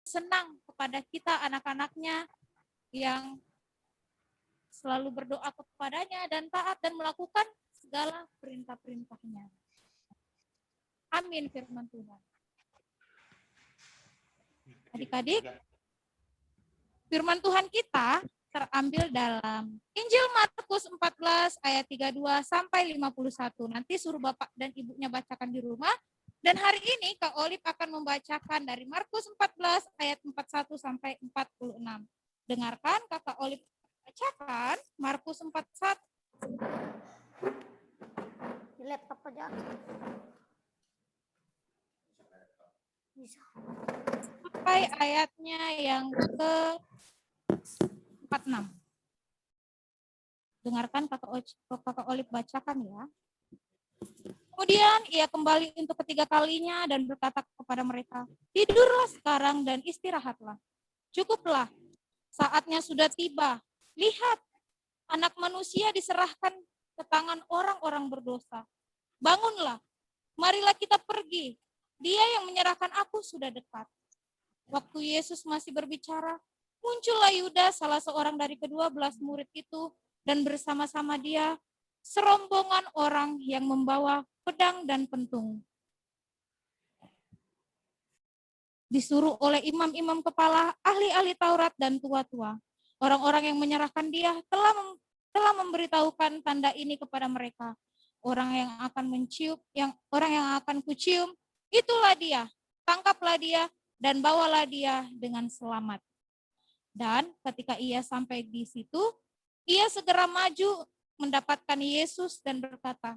senang kepada kita anak-anaknya yang selalu berdoa kepadanya dan taat dan melakukan segala perintah-perintahnya. Amin firman Tuhan. Adik-adik, firman Tuhan kita terambil dalam Injil Markus 14 ayat 32 sampai 51. Nanti suruh Bapak dan Ibunya bacakan di rumah. Dan hari ini Kak Olip akan membacakan dari Markus 14 ayat 41 sampai 46. Dengarkan Kakak Olip bacakan Markus 41. Di laptop aja. Bisa. Sampai ayatnya yang ke 46. Dengarkan Kakak Olip bacakan ya. Kemudian ia kembali untuk ketiga kalinya dan berkata kepada mereka, tidurlah sekarang dan istirahatlah. Cukuplah, saatnya sudah tiba. Lihat, anak manusia diserahkan ke tangan orang-orang berdosa. Bangunlah, marilah kita pergi. Dia yang menyerahkan aku sudah dekat. Waktu Yesus masih berbicara, muncullah Yudas, salah seorang dari ke-12 murid itu, dan bersama-sama dia serombongan orang yang membawa pedang dan pentung. Disuruh oleh imam-imam kepala, ahli-ahli Taurat dan tua-tua. Orang-orang yang menyerahkan dia telah memberitahukan tanda ini kepada mereka. Orang yang akan kucium, itulah dia. Tangkaplah dia dan bawalah dia dengan selamat. Dan ketika ia sampai di situ, ia segera maju mendapatkan Yesus dan berkata,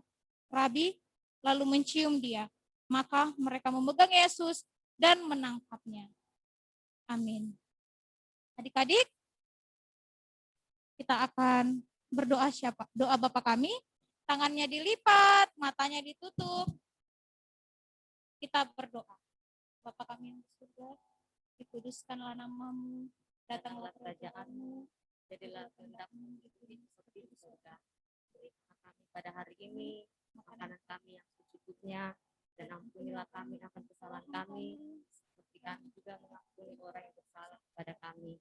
Rabi, lalu mencium dia. Maka mereka memegang Yesus dan menangkapnya. Amin. Adik-adik, kita akan berdoa doa Bapa kami, tangannya dilipat, matanya ditutup. Kita berdoa. Bapa kami yang di surga, dikuduskanlah namamu, datanglah kerajaan-Mu, jadilah kehendak-Mu seperti di surga. Berikanlah kami pada hari ini makanan kami yang secukupnya, dan ampunilah kami akan kesalahan kami, seperti kami juga mengampuni orang yang bersalah kepada kami.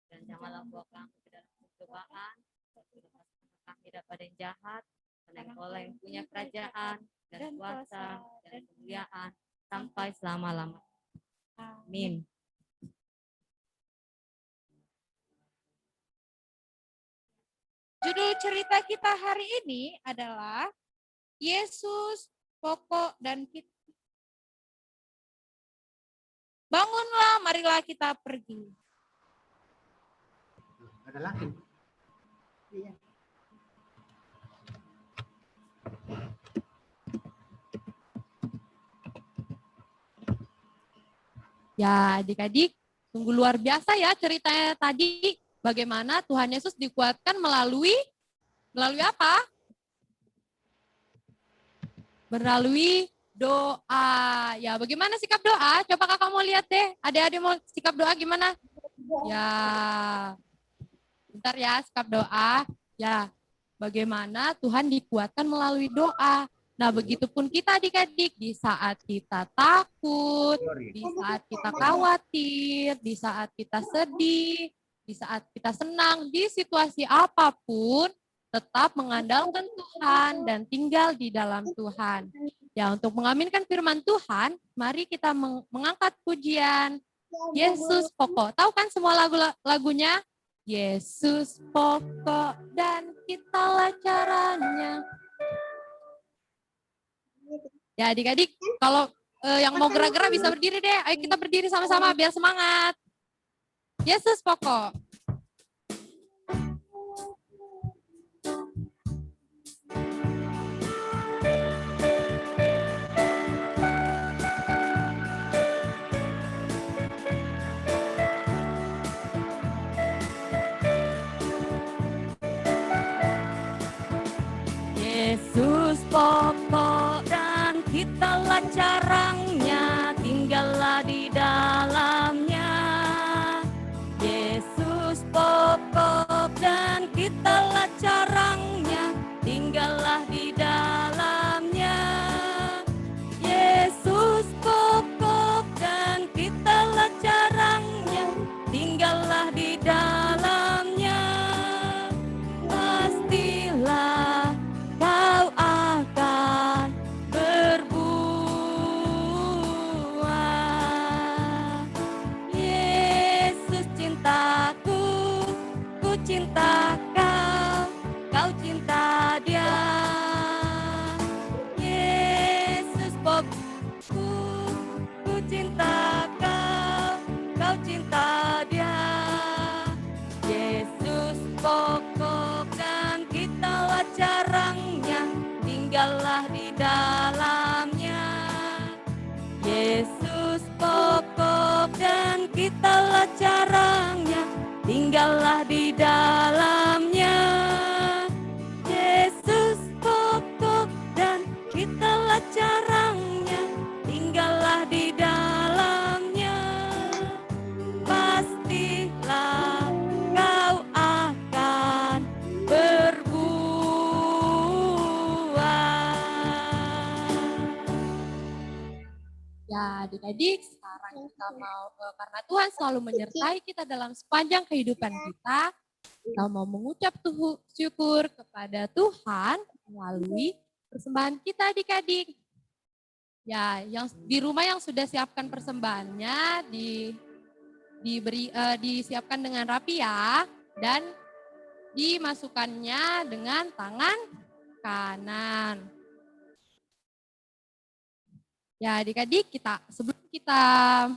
Dan janganlah bawa kami ke dalam pencobaan, dan lepaskanlah kami daripada yang jahat, karena Engkaulah yang punya kerajaan dan kuasa dan kemuliaan sampai selama-lamanya. Amin. Judul cerita kita hari ini adalah Yesus, pokok dan kita. Bangunlah, marilah kita pergi. Ada lagi. Iya. Ya, adik-adik, sungguh luar biasa ya ceritanya tadi. Bagaimana Tuhan Yesus dikuatkan melalui apa? Melalui doa. Ya, bagaimana sikap doa? Coba kakak mau lihat deh. Adik-adik mau sikap doa gimana? Ya, bentar ya sikap doa. Ya, bagaimana Tuhan dikuatkan melalui doa. Nah, begitupun kita adik-adik, di saat kita takut, di saat kita khawatir, di saat kita sedih, di saat kita senang, di situasi apapun, tetap mengandalkan Tuhan dan tinggal di dalam Tuhan. Ya, untuk mengaminkan firman Tuhan, mari kita mengangkat pujian Yesus pokok. Tahu kan semua lagunya? Yesus pokok dan kitalah caranya. Ya, adik-adik, kalau yang mau gerak-gerak bisa berdiri deh. Ayo kita berdiri sama-sama biar semangat. Yesus pokok. Yesus pokok dan kitalah carangnya, tinggallah di dalamnya. Yesus pokok dan kitalah carangnya, tinggallah di dalamnya. Yesus pokok dan kitalah carangnya, cinta kau, kau cinta dia. Yesus Bapakku, ku cinta kau, kau cinta dia. Yesus pokok dan kitalah carangnya, tinggallah di dalamnya. Yesus pokok dan kitalah carangnya, tinggallah di dalamnya. Yesus pokok dan kitalah carangnya, tinggallah di dalamnya. Pastilah kau akan berbuah. Ya, adik-adik, sekarang kita mau, karena Tuhan selalu menyertai kita dalam sepanjang kehidupan kita mau mengucap syukur kepada Tuhan melalui persembahan kita adik-adik. Ya, yang di rumah yang sudah siapkan persembahannya disiapkan dengan rapi ya, dan dimasukkannya dengan tangan kanan. Ya, adik-adik, sebelum kita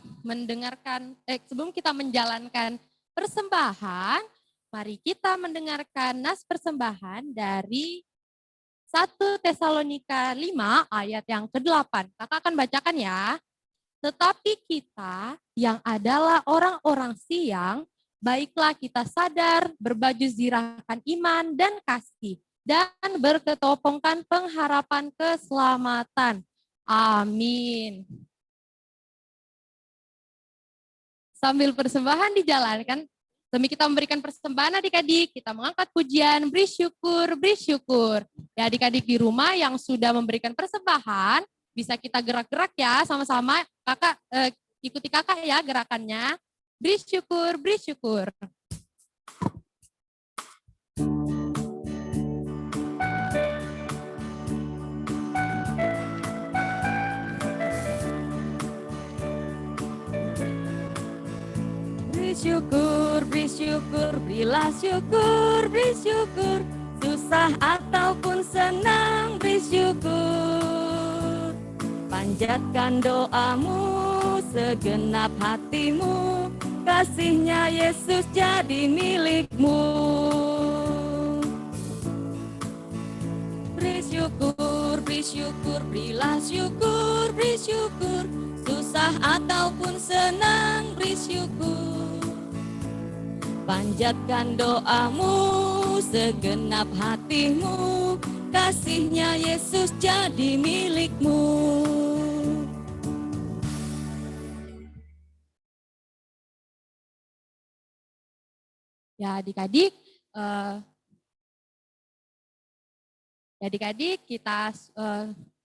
menjalankan persembahan, mari kita mendengarkan nas persembahan dari 1 Tesalonika 5 ayat yang ke-8. Kakak akan bacakan ya. Tetapi kita yang adalah orang-orang siang, baiklah kita sadar, berbaju zirahkan iman dan kasih, dan berketopongkan pengharapan keselamatan. Amin. Sambil persembahan dijalankan, demi kita memberikan persembahan adik-adik, kita mengangkat pujian, beri syukur. Ya adik-adik di rumah yang sudah memberikan persembahan, bisa kita gerak-gerak ya sama-sama. Kakak, ikuti kakak ya gerakannya. Beri syukur. Beri syukur, berilah syukur, beri syukur. Susah ataupun senang, beri syukur. Panjatkan doamu, segenap hatimu, kasihnya Yesus jadi milikmu. Beri syukur, berilah syukur, beri syukur. Susah ataupun senang, beri syukur. Panjatkan doamu, segenap hatimu, kasihnya Yesus jadi milikmu. Ya adik-adik, kita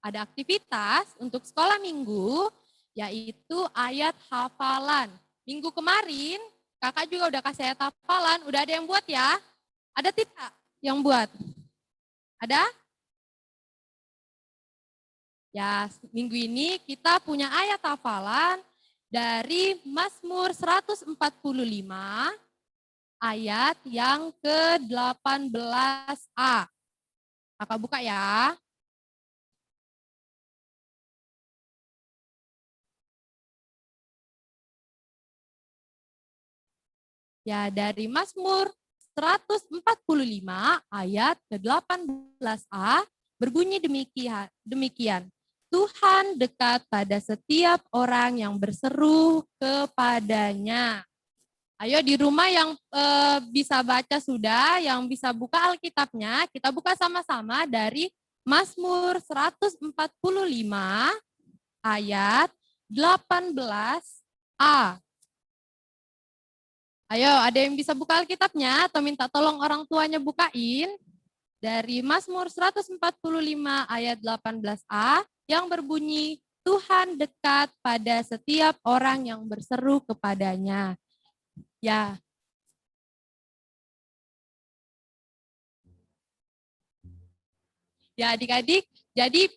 ada aktivitas untuk sekolah minggu, yaitu ayat hafalan. Minggu kemarin, kakak juga udah kasih ayat hafalan, udah ada yang buat ya? Ada tidak yang buat? Ada? Ya, minggu ini kita punya ayat hafalan dari Mazmur 145, ayat yang ke-18a. Kakak buka ya. Ya, dari Mazmur 145 ayat ke-18a berbunyi demikian. Tuhan dekat pada setiap orang yang berseru kepadanya. Ayo di rumah yang bisa baca sudah, yang bisa buka Alkitabnya, kita buka sama-sama dari Mazmur 145 ayat 18a. Ayo, ada yang bisa buka Alkitabnya atau minta tolong orang tuanya bukain? Dari Mazmur 145 ayat 18a yang berbunyi, Tuhan dekat pada setiap orang yang berseru kepadanya. Ya. Ya adik-adik, jadi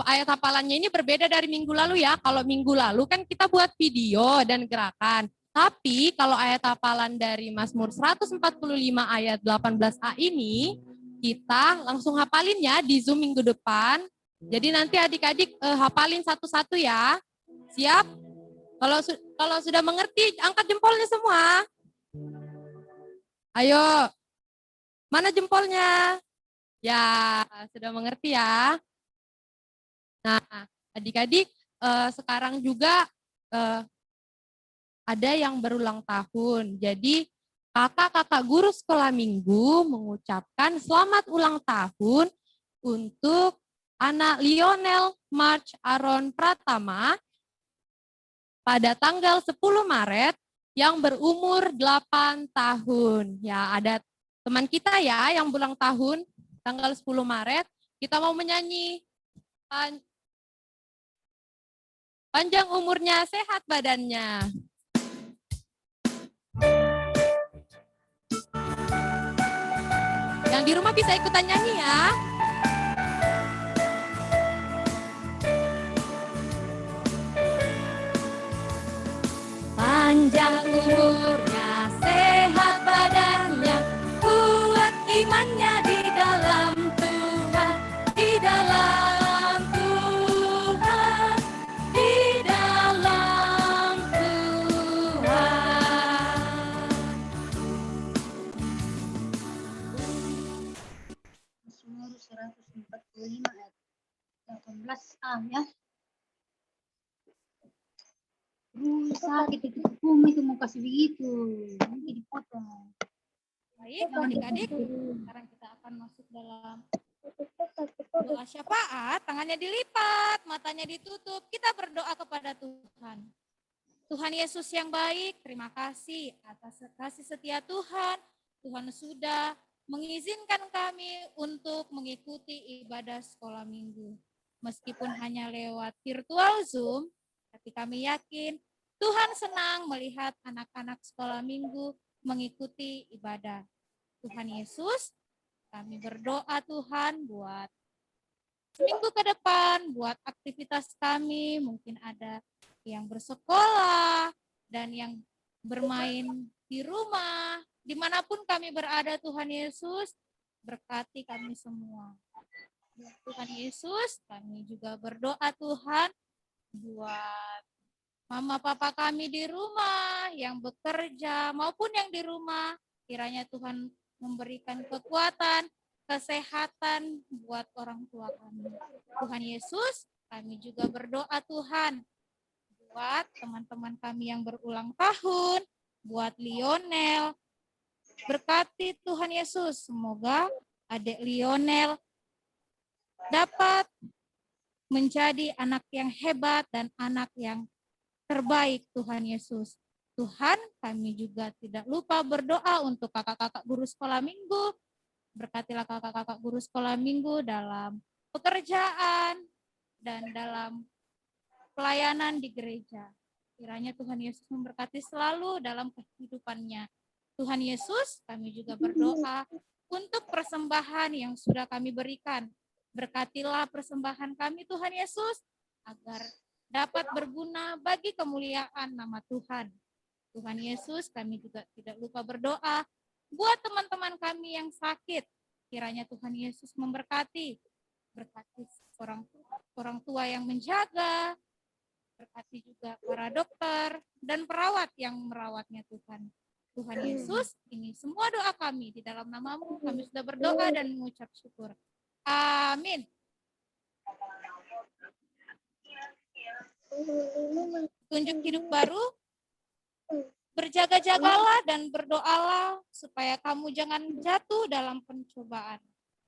ayat hafalannya ini berbeda dari minggu lalu ya. Kalau minggu lalu kan kita buat video dan gerakan. Tapi kalau ayat hafalan dari Mazmur 145 ayat 18a ini, kita langsung hafalinnya di Zoom minggu depan. Jadi nanti adik-adik hafalin satu-satu ya. Siap? Kalau sudah mengerti, angkat jempolnya semua. Ayo. Mana jempolnya? Ya, sudah mengerti ya. Nah, adik-adik sekarang juga ada yang berulang tahun. Jadi kakak-kakak guru sekolah minggu mengucapkan selamat ulang tahun untuk anak Lionel March Aaron Pratama pada tanggal 10 Maret yang berumur 8 tahun. Ya, ada teman kita ya yang berulang tahun tanggal 10 Maret. Kita mau menyanyi panjang umurnya, sehat badannya. Yang di rumah bisa ikutan nyanyi ya. Panjang umurnya, sehat badannya, kuat imannya di dalam Tuhan, di dalam Tuhan, di dalam Tuhan. Mazmur 145 ayat 18a ya. Sakit itu hukum itu mau kasih begitu, nanti dipotong. Baik, adik-adik, sekarang kita akan masuk dalam doa syafaat. Tangannya dilipat, matanya ditutup. Kita berdoa kepada Tuhan. Tuhan Yesus yang baik, terima kasih atas kasih setia Tuhan. Tuhan sudah mengizinkan kami untuk mengikuti ibadah sekolah minggu. Meskipun hanya lewat virtual Zoom, tapi kami yakin Tuhan senang melihat anak-anak sekolah minggu mengikuti ibadah. Tuhan Yesus, kami berdoa Tuhan buat seminggu ke depan, buat aktivitas kami, mungkin ada yang bersekolah dan yang bermain di rumah. Dimanapun kami berada, Tuhan Yesus, berkati kami semua. Tuhan Yesus, kami juga berdoa Tuhan buat mama papa kami di rumah, yang bekerja maupun yang di rumah. Kiranya Tuhan memberikan kekuatan, kesehatan buat orang tua kami. Tuhan Yesus, kami juga berdoa Tuhan buat teman-teman kami yang berulang tahun, buat Lionel. Berkati Tuhan Yesus, semoga adik Lionel dapat menjadi anak yang hebat dan anak yang terbaik Tuhan Yesus. Tuhan, kami juga tidak lupa berdoa untuk kakak-kakak guru sekolah minggu. Berkatilah kakak-kakak guru sekolah minggu dalam pekerjaan dan dalam pelayanan di gereja. Kiranya Tuhan Yesus memberkati selalu dalam kehidupannya. Tuhan Yesus, kami juga berdoa untuk persembahan yang sudah kami berikan. Berkatilah persembahan kami Tuhan Yesus agar dapat berguna bagi kemuliaan nama Tuhan. Tuhan Yesus, kami juga tidak lupa berdoa buat teman-teman kami yang sakit. Kiranya Tuhan Yesus memberkati. Berkati orang tua yang menjaga. Berkati juga para dokter dan perawat yang merawatnya Tuhan. Tuhan Yesus, ini semua doa kami di dalam nama-Mu. Kami sudah berdoa dan mengucap syukur. Amin. Tunjuk hidup baru, berjaga-jagalah dan berdoalah supaya kamu jangan jatuh dalam pencobaan.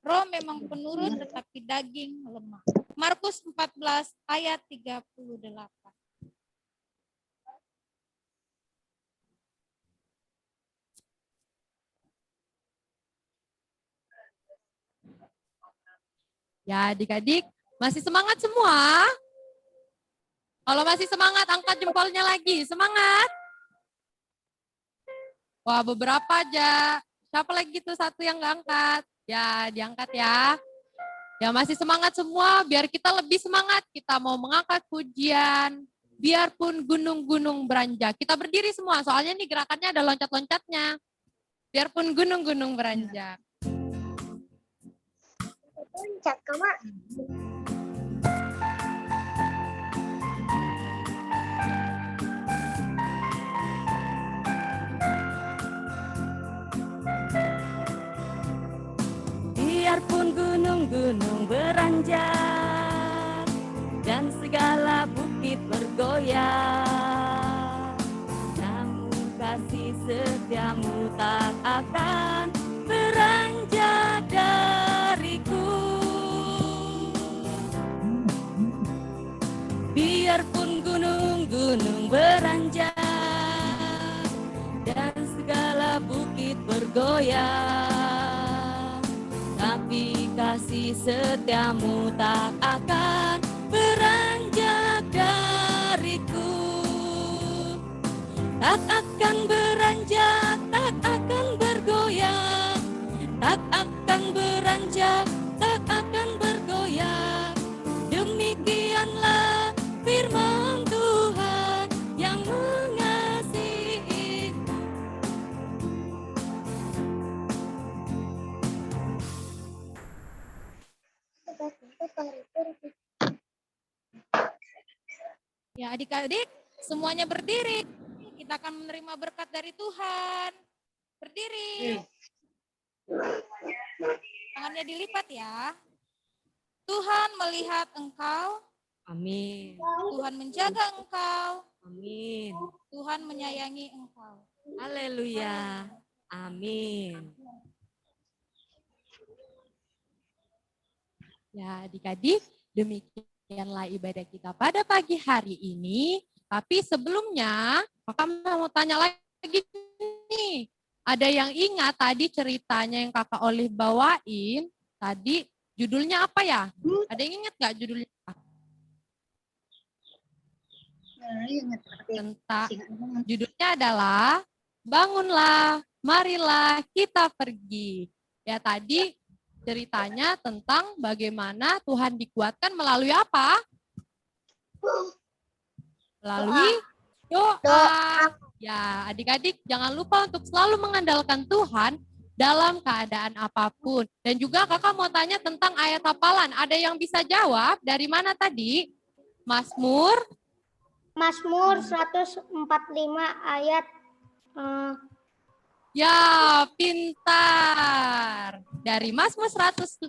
Roh memang penurut tetapi daging lemah. Markus 14 ayat 38. Ya, adik-adik, masih semangat semua? Kalau masih semangat, angkat jempolnya lagi. Semangat. Wah, beberapa aja. Siapa lagi tuh satu yang nggak angkat? Ya, diangkat ya. Ya, masih semangat semua. Biar kita lebih semangat. Kita mau mengangkat pujian. biarpun gunung-gunung beranjak. Kita berdiri semua, soalnya nih gerakannya ada loncat-loncatnya. Biarpun gunung-gunung beranjak. Puncak, Mak. Biarpun gunung-gunung beranjak dan segala bukit bergoyang, namun kasih setiamu tak akan beranjak dariku. Biarpun gunung-gunung beranjak dan segala bukit bergoyang, tapi kasih setiamu tak akan beranjak dariku. Tak akan beranjak, tak akan bergoyang, tak akan beranjak, tak akan bergoyang. Demikianlah firman Tuhan yang mengasihi. Ya adik-adik, semuanya berdiri. Kita akan menerima berkat dari Tuhan. Berdiri. Tangannya dilipat ya. Tuhan melihat engkau, Amin. Tuhan menjaga engkau, Amin. Tuhan menyayangi engkau. Haleluya. Amin. Ya adik-adik, demikianlah ibadah kita pada pagi hari ini. Tapi sebelumnya, kakak mau tanya lagi nih. Ada yang ingat tadi ceritanya yang kakak Olive bawain? Tadi judulnya apa ya? Ada yang ingat nggak judulnya? Tentang judulnya adalah Bangunlah, Marilah Kita Pergi. Ya tadi ceritanya tentang bagaimana Tuhan dikuatkan melalui apa? Melalui doa. Ya, adik-adik jangan lupa untuk selalu mengandalkan Tuhan dalam keadaan apapun. Dan juga kakak mau tanya tentang ayat hafalan. Ada yang bisa jawab? Dari mana tadi? Mazmur? Mazmur 145 ayat Ya, pintar. Dari Mazmur 145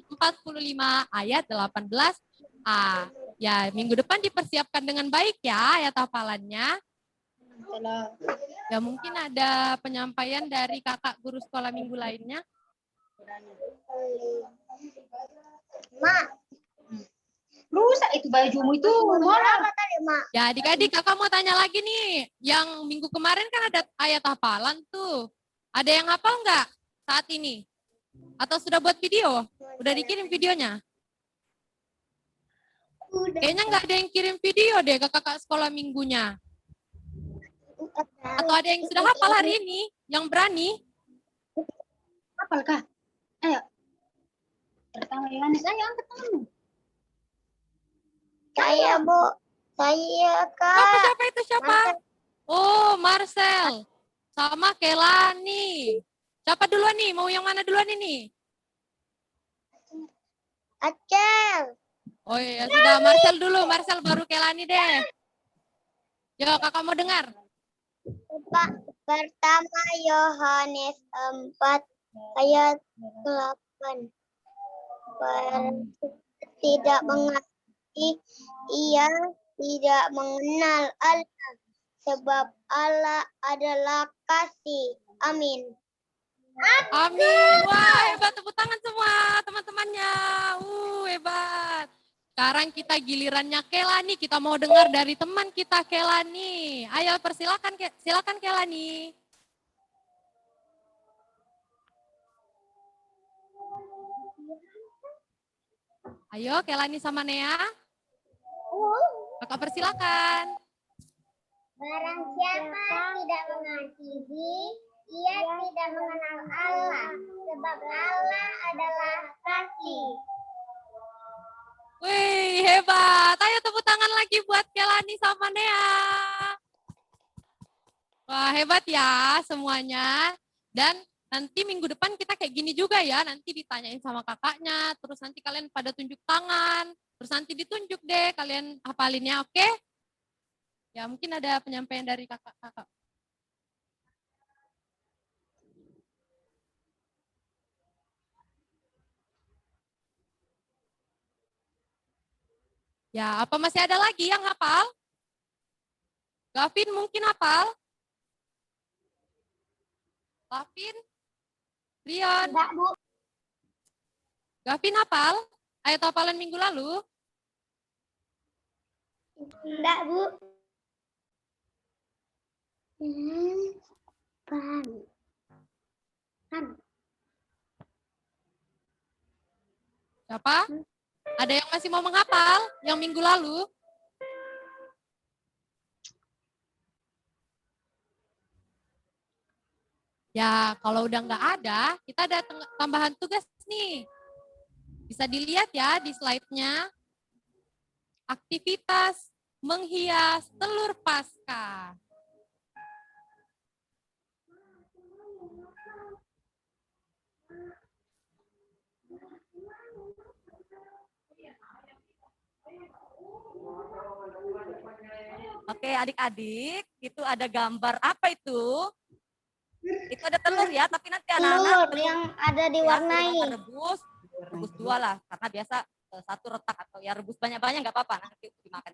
ayat 18a. Ya, minggu depan dipersiapkan dengan baik ya ayat hafalannya. Ya, mungkin ada penyampaian dari kakak guru sekolah minggu lainnya. Mak. Rusak itu bajumu itu. Apa tadi, Mak? Ya, adik-adik kakak mau tanya lagi nih. Yang minggu kemarin kan ada ayat hafalan tuh. Ada yang hafal nggak saat ini? Atau sudah buat video? Udah dikirim videonya? Kayaknya nggak ada yang kirim video deh ke kakak sekolah minggunya. Atau ada yang sudah hafal hari ini? Yang berani? Hafal kah? Ayo. Pertama Yohanes, ayo angkat tanganmu. Saya, Bu. Saya, Kak. Siapa itu siapa? Oh, Marcel. Sama Kelani. Siapa duluan nih? Mau yang mana duluan ini? Acel. Oh iya, sudah Marcel dulu. Marcel baru Kelani deh. Yo, kakak mau dengar. Pak, pertama Yohanes 4 ayat 8. Tidak mengasihi, ia tidak mengenal Allah, sebab Allah adalah kasih. Amin. Amin. Wah, hebat. Tepuk tangan semua teman-temannya. Hebat. Sekarang kita gilirannya Kelani. Kita mau dengar dari teman kita Kelani. Ayo persilakan, silakan Kelani. Ayo Kelani sama Nea. Kakak persilakan. Barang siapa tidak mengasihi, ia tidak mengenal Allah, sebab Allah adalah kasih. Wih, hebat. Ayo tepuk tangan lagi buat Kelani sama Nea. Wah, hebat ya semuanya. Dan nanti minggu depan kita kayak gini juga ya. Nanti ditanyain sama kakaknya, terus nanti kalian pada tunjuk tangan, terus nanti ditunjuk deh kalian hafalinnya, oke? Ya, mungkin ada penyampaian dari kakak-kakak. Ya, apa masih ada lagi yang hafal? Gavin mungkin hafal? Gavin? Rion? Enggak, Bu. Gavin hafal? Ayat hafalan minggu lalu? Enggak, Bu. Pan. Pan. Siapa? Ada yang masih mau menghafal? Yang minggu lalu? Ya, kalau udah nggak ada, kita ada tambahan tugas nih. Bisa dilihat ya di slide-nya. Aktivitas menghias telur Paskah. Oke, adik-adik, itu ada gambar apa itu? Itu ada telur ya, tapi nanti anak-anak Telur yang ada ya, diwarnai. suruh Mama rebus 2 lah, karena biasa 1 retak atau ya rebus banyak-banyak nggak apa-apa, nanti dimakan.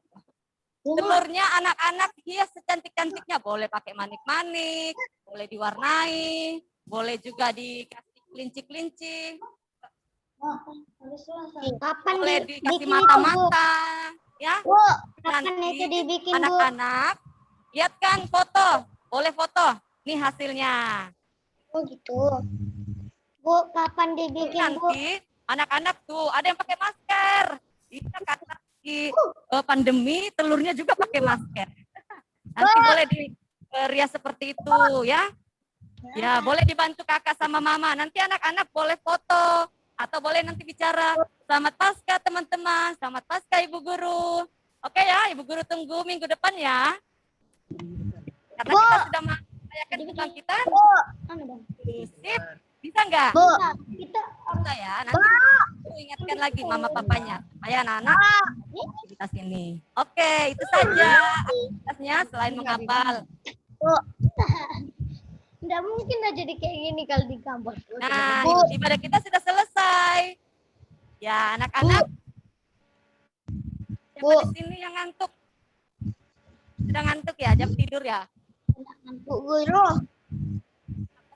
Telurnya anak-anak hias secantik-cantiknya, boleh pakai manik-manik, boleh diwarnai, boleh juga dikasih kelinci-kelinci, Kapan boleh dibikin dikasih itu, Bu? mata-mata, ya. Bu, kapan Nanti itu dibikin, Bu? anak-anak lihat kan foto, boleh foto. Nih hasilnya. Oh gitu. Bu, kapan dibikin, Bu? Nanti anak-anak tuh ada yang pakai masker. Iya karena di pandemi telurnya juga pakai masker. Nanti boleh dirias seperti itu ya. Ya, boleh dibantu kakak sama mama. Nanti anak-anak boleh foto atau boleh nanti bicara selamat Paskah teman-teman, selamat Paskah Ibu Guru. Oke ya, Ibu Guru tunggu minggu depan ya. Karena kita sudah merayakan kebangkitan. Sip, bisa nggak? Bu, kita Bisa ya. Nanti aku ingatkan lagi mama papanya supaya anak-anak aktivitas ini. Oke, itu saja aktivitasnya selain menghafal. nggak mungkin aja jadi kayak gini kalau di kampus. Nah, Bu, ibadah kita sudah selesai. Ya, anak-anak. Siapa di sini yang ngantuk? Sudah ngantuk ya, jam tidur ya? Bu Guru.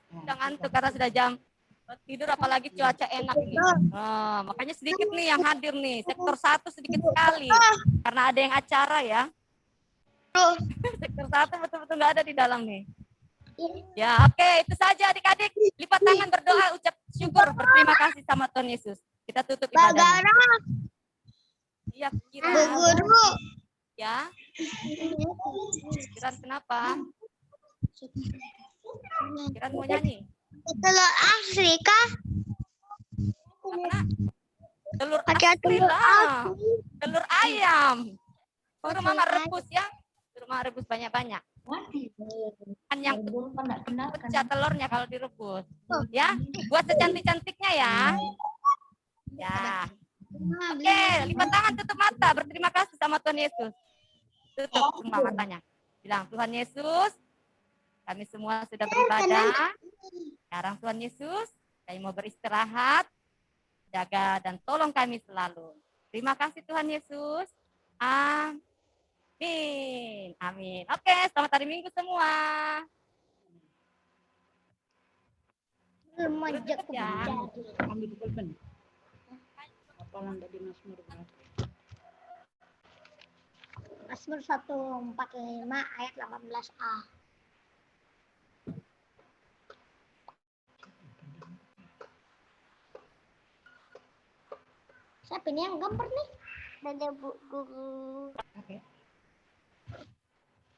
Sudah ngantuk karena sudah jam tidur, apalagi cuaca enak ini. Nah, makanya sedikit nih yang hadir nih. Sektor 1 sedikit sekali. Karena ada yang acara ya. Sektor 1 betul-betul nggak ada di dalam nih. Ya, oke, itu saja adik-adik. Lipat tangan berdoa, ucap syukur, berterima kasih sama Tuhan Yesus. Kita tutup ibadahnya. Iya, Kira. Bu Guru. Ya. Kira kenapa? Kira mau nyanyi? Telur Afrika. Apa? Telur Ada asli telur lah. Telur ayam. Suruh mama rebus ya. Suruh mama rebus banyak-banyak. Kan yang pecah telurnya kalau direbus. Ya, buat secantik-cantiknya ya. Ya. Oke, lipat tangan, tutup mata. Berterima kasih sama Tuhan Yesus. Tutup semua matanya. Bilang, Tuhan Yesus, kami semua sudah beribadah. Sekarang Tuhan Yesus, kami mau beristirahat. Jaga dan tolong kami selalu. Terima kasih Tuhan Yesus. Amin. Amin. Oke, selamat hari Minggu semua. Remaja Ya. Ambil pulpen. Apalan dari Mazmur berapa? Mazmur 145 ayat 18a. Siapa ini yang gambar nih? Ada Bu Guru. Oke.